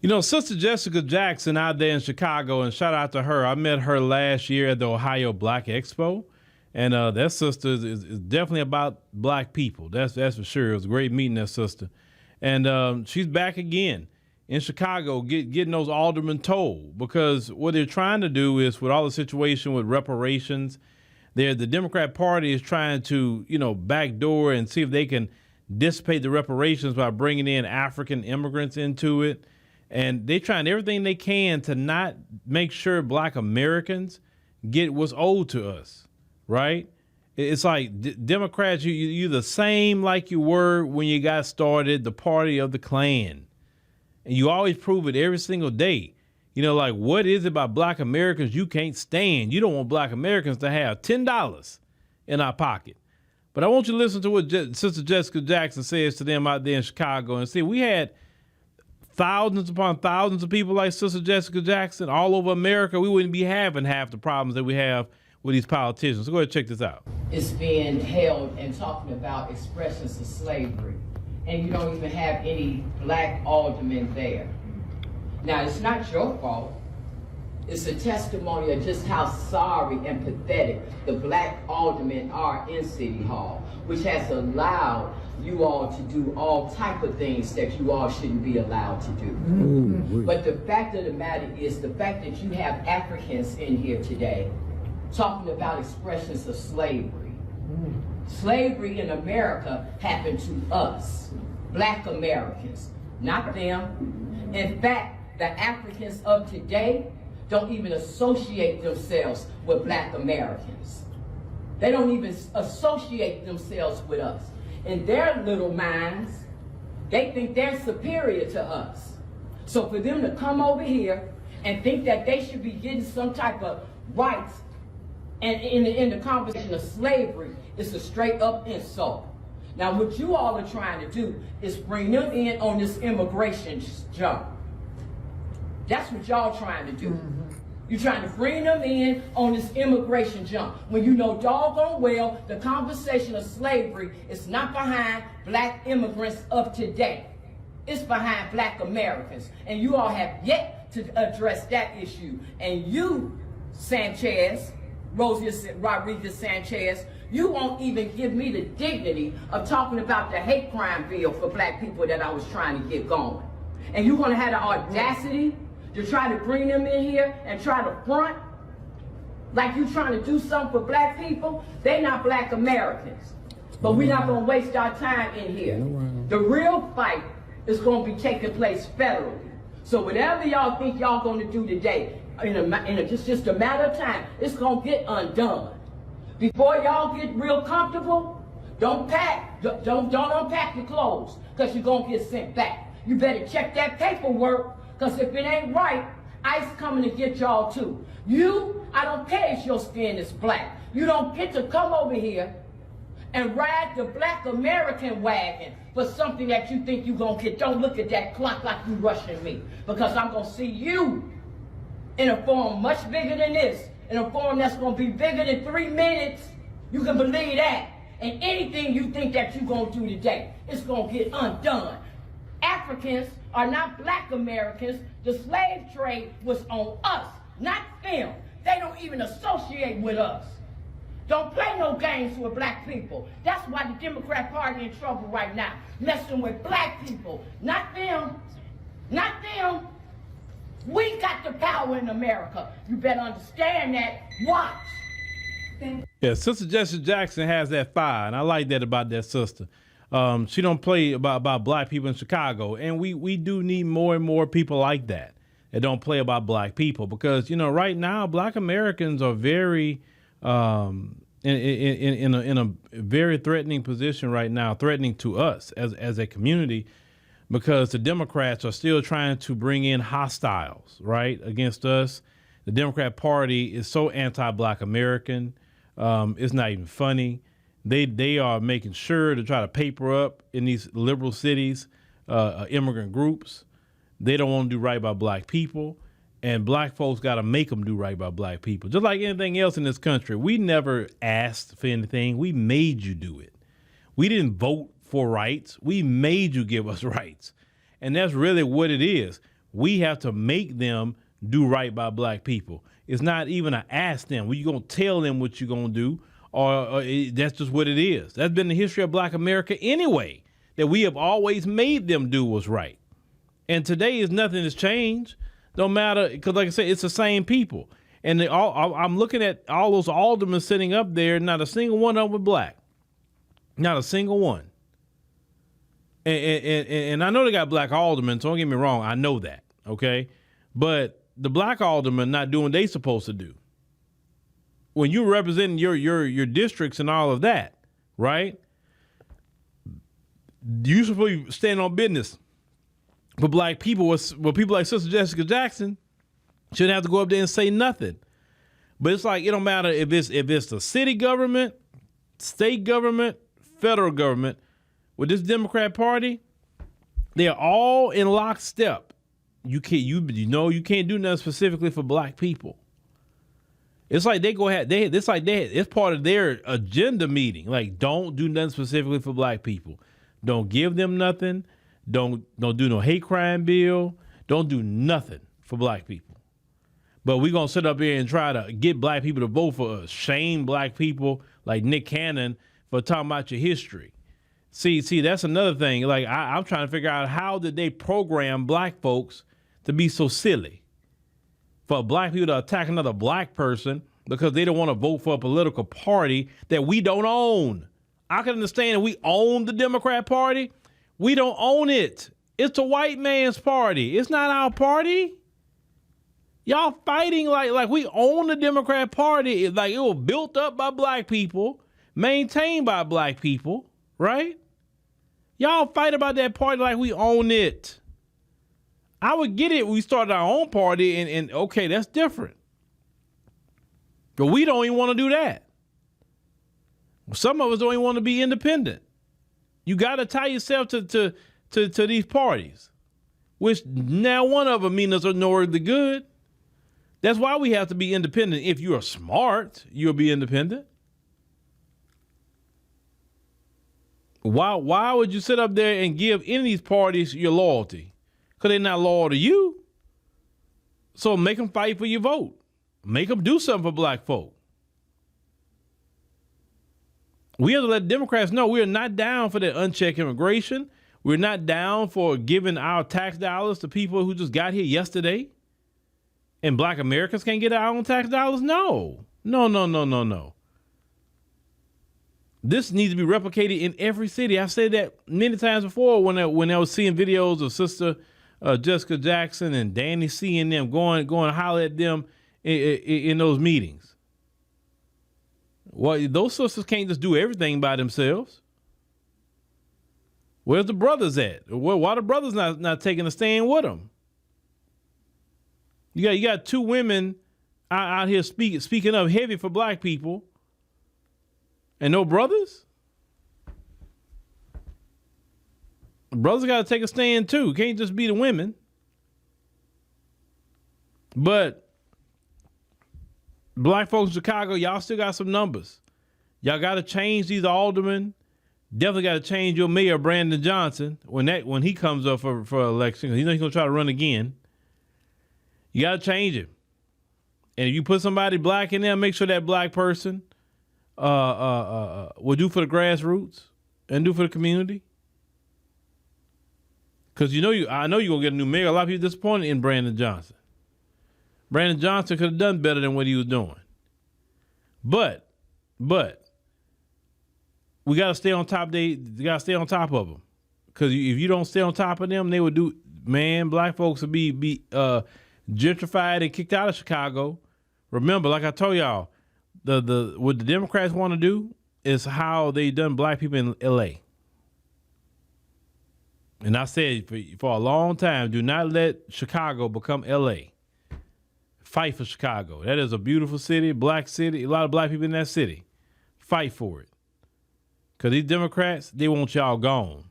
You know, Sister Jessica Jackson out there in Chicago, and shout out to her. I met her last year at the Ohio Black Expo, and that sister is definitely about black people. That's for sure. It was great meeting that sister. And she's back again in Chicago getting those aldermen told, because what they're trying to do is, with all the situation with reparations, the Democrat Party is trying to, backdoor and see if they can dissipate the reparations by bringing in African immigrants into it. And they're trying everything they can to not make sure black Americans get what's owed to us, right? It's like Democrats, you're the same like you were when you got started, the party of the Klan. And you always prove it every single day. Like, what is it about black Americans you can't stand? You don't want black Americans to have $10 in our pocket. But I want you to listen to what Sister Jessica Jackson says to them out there in Chicago. And see, we had thousands upon thousands of people like Sister Jessica Jackson all over America. We wouldn't be having half the problems that we have with these politicians. So go ahead and check this out. It's being held and talking about expressions of slavery, and you don't even have any black aldermen there. Now, it's not your fault. It's a testimony of just how sorry and pathetic the black aldermen are in City Hall, which has allowed you all to do all type of things that you all shouldn't be allowed to do. Mm-hmm. But the fact of the matter is, the fact that you have Africans in here today talking about expressions of slavery. Slavery in America happened to us, black Americans, not them. In fact, the Africans of today don't even associate themselves with black Americans. They don't even associate themselves with us. In their little minds, they think they're superior to us. So for them to come over here and think that they should be getting some type of rights and in the conversation of slavery is a straight up insult. Now what you all are trying to do is bring them in on this immigration jump. That's what y'all trying to do. Mm-hmm. You're trying to bring them in on this immigration jump when you know doggone well the conversation of slavery is not behind black immigrants of today. It's behind black Americans. And you all have yet to address that issue. And you, Rodriguez Sanchez, you won't even give me the dignity of talking about the hate crime bill for black people that I was trying to get going. And you're going to have the audacity to try to bring them in here and try to front like you trying to do something for black people. They're not black Americans. But we're not going to waste our time in here. The real fight is going to be taking place federally. So whatever y'all think y'all going to do today, just a matter of time, it's going to get undone. Before y'all get real comfortable, don't unpack your clothes, because you're going to get sent back. You better check that paperwork, because if it ain't right, ICE coming to get y'all too. I don't care if your skin is black. You don't get to come over here and ride the black American wagon for something that you think you're going to get. Don't look at that clock like you rushing me, because I'm going to see you in a form much bigger than this, in a form that's going to be bigger than 3 minutes. You can believe that. And anything you think that you're going to do today, it's going to get undone. Africans are not black Americans. The slave trade was on us, not them. They don't even associate with us. Don't play no games with black people. That's why the Democrat Party in trouble right now, messing with black people, not them, not them. We got the power in America. You better understand that. Watch. Yeah, Sister Jessica Jackson has that fire, and I like that about that sister. She don't play about black people in Chicago, and we do need more and more people like that don't play about black people, because right now black Americans are very in a very threatening position right now, threatening to us as a community, because the Democrats are still trying to bring in hostiles right against us. The Democrat Party is so anti-black American. It's not even funny. They are making sure to try to paper up in these liberal cities, immigrant groups. They don't want to do right by black people, and black folks got to make them do right by black people. Just like anything else in this country, we never asked for anything. We made you do it. We didn't vote for rights. We made you give us rights. And that's really what it is. We have to make them do right by black people. It's not even a ask them. Well, you're going to tell them what you're going to do, or that's just what it is. That's been the history of black America anyway, that we have always made them do what's right. And today is nothing has changed. Don't matter, because like I said, it's the same people. And I'm looking at all those aldermen sitting up there, not a single one of them was black. Not a single one. And I know they got black aldermen, so don't get me wrong. I know that, okay? But the black aldermen not doing what they supposed to do. When you're representing your districts and all of that, right? You supposed to stand on business for black people. With people like Sister Jessica Jackson shouldn't have to go up there and say nothing. But it's like, it don't matter if it's the city government, state government, federal government. With this Democrat Party, they're all in lockstep. You can't do nothing specifically for black people. It's like it's part of their agenda meeting. Like, don't do nothing specifically for black people. Don't give them nothing. Don't do no hate crime bill. Don't do nothing for black people. But we're gonna sit up here and try to get black people to vote for us. Shame black people like Nick Cannon for talking about your history. See, that's another thing. Like, I'm trying to figure out, how did they program black folks to be so silly? For black people to attack another black person because they don't want to vote for a political party that we don't own. I can understand if we own the Democrat Party. We don't own it. It's the white man's party. It's not our party. Y'all fighting like we own the Democrat Party. It's like it was built up by black people, maintained by black people. Right? Y'all fight about that party like we own it. I would get it when we started our own party and okay, that's different. But we don't even want to do that. Some of us don't even want to be independent. You got to tie yourself to these parties, which now one of them mean us nowhere the good. That's why we have to be independent. If you are smart, you'll be independent. Why would you sit up there and give any of these parties your loyalty? Because they're not loyal to you. So make them fight for your vote. Make them do something for black folk. We have to let Democrats know we are not down for that unchecked immigration. We're not down for giving our tax dollars to people who just got here yesterday. And black Americans can't get our own tax dollars? No. This needs to be replicated in every city. I've said that many times before when I was seeing videos of Sister Jessica Jackson and Danny C and them going to holler at them in those meetings. Well, those sisters can't just do everything by themselves. Where's the brothers at? Why the brothers not taking a stand with them? You got two women out here speaking up heavy for black people. And no brothers? Brothers got to take a stand too. Can't just be the women. But black folks in Chicago, y'all still got some numbers. Y'all got to change these aldermen. Definitely got to change your mayor, Brandon Johnson, when he comes up for election. You know he's going to try to run again. You got to change him. And if you put somebody black in there, make sure that black person will do for the grassroots and do for the community. Because I know you're going to get a new mayor. A lot of people disappointed in Brandon Johnson. Brandon Johnson could have done better than what he was doing. But we got to stay on top. They got to stay on top of them. Because if you don't stay on top of them, they would do, black folks would be gentrified and kicked out of Chicago. Remember, like I told y'all, what the Democrats want to do is how they done black people in L.A. And I said for a long time, do not let Chicago become L.A. Fight for Chicago. That is a beautiful city, black city, a lot of black people in that city. Fight for it. Because these Democrats, they want y'all gone.